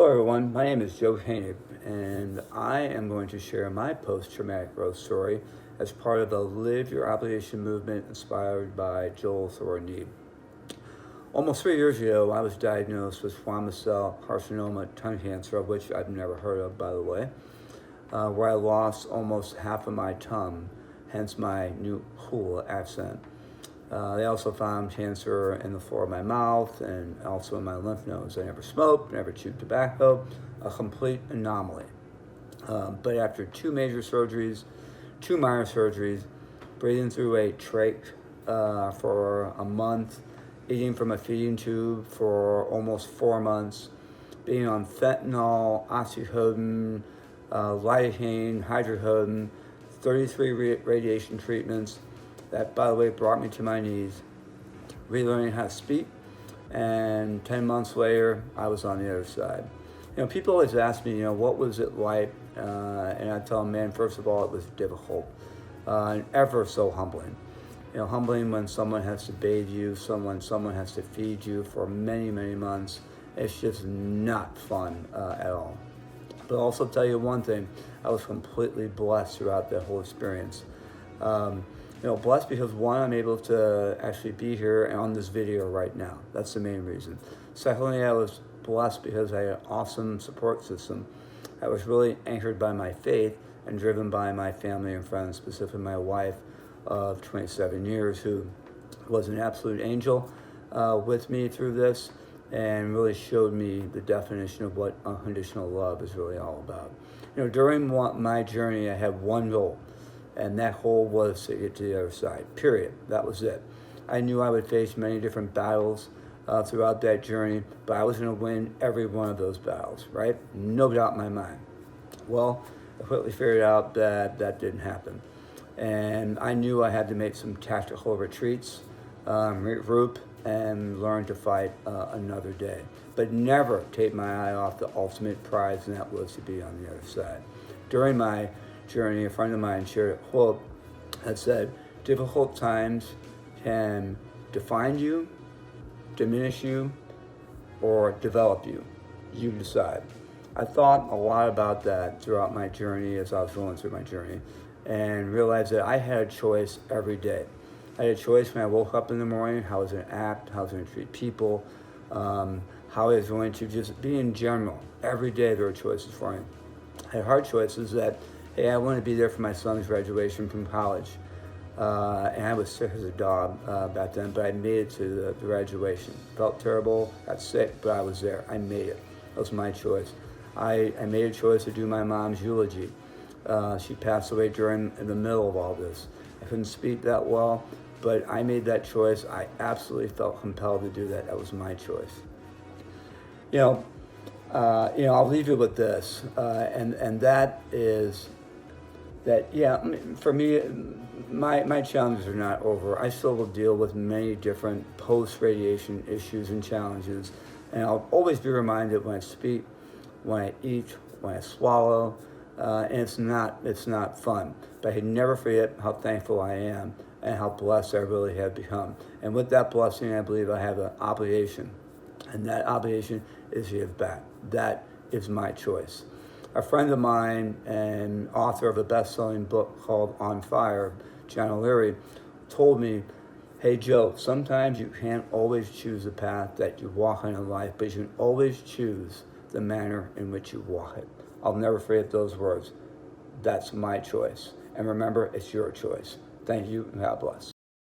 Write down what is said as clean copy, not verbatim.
Hello everyone, my name is Joe Koenig, and I am going to share my post-traumatic growth story as part of the Live Your Obligation movement inspired by Joel Thorndeed. Almost 3 years ago, I was diagnosed with squamous cell carcinoma tongue cancer, of which I've never heard of, by the way, where I lost almost half of my tongue, hence my new cool accent. They also found cancer in the floor of my mouth and also in my lymph nodes. I never smoked, never chewed tobacco, a complete anomaly. But after two major surgeries, two minor surgeries, breathing through a trach for a month, eating from a feeding tube for almost 4 months, being on fentanyl, oxycodone, lidocaine, hydrocodone, 33 radiation treatments. That, by the way, brought me to my knees, relearning how to speak, and 10 months later, I was on the other side. People always ask me, what was it like? And I tell them, man, first of all, it was difficult, and ever so humbling. Humbling when someone has to bathe you, someone has to feed you for many, many months. It's just not fun at all. But I'll also tell you one thing, I was completely blessed throughout that whole experience. Blessed because one, I'm able to actually be here and on this video right now. That's the main reason. Secondly, I was blessed because I had an awesome support system. I was really anchored by my faith and driven by my family and friends, specifically my wife of 27 years, who was an absolute angel with me through this and really showed me the definition of what unconditional love is really all about. During my journey, I had one goal. And that goal was to get to the other side, period. That was it. I knew I would face many different battles throughout that journey, but I was going to win every one of those battles, right? No doubt in my mind. Well, I quickly figured out that that didn't happen. And I knew I had to make some tactical retreats, regroup, and learn to fight another day. But never take my eye off the ultimate prize, and that was to be on the other side. During my journey, a friend of mine shared a quote that said, difficult times can define you, diminish you, or develop you. You decide. I thought a lot about that throughout my journey as I was going through my journey and realized that I had a choice every day. I had a choice when I woke up in the morning, how I was going to act, how I was going to treat people, how I was going to just be in general. Every day there were choices for me. I had hard choices that, hey, I wanted to be there for my son's graduation from college. And I was sick as a dog back then, but I made it to the graduation. Felt terrible, got sick, but I was there. I made it. That was my choice. I made a choice to do my mom's eulogy. She passed away during the middle of all this. I couldn't speak that well, but I made that choice. I absolutely felt compelled to do that. That was my choice. I'll leave you with this, and that is that, for me, my challenges are not over. I still will deal with many different post-radiation issues and challenges, and I'll always be reminded when I speak, when I eat, when I swallow, and it's not fun. But I can never forget how thankful I am and how blessed I really have become. And with that blessing, I believe I have an obligation, and that obligation is to give back. That is my choice. A friend of mine and author of a best-selling book called On Fire, John O'Leary, told me, hey Joe, sometimes you can't always choose the path that you walk in life, but you can always choose the manner in which you walk it. I'll never forget those words. That's my choice. And remember, it's your choice. Thank you, and God bless.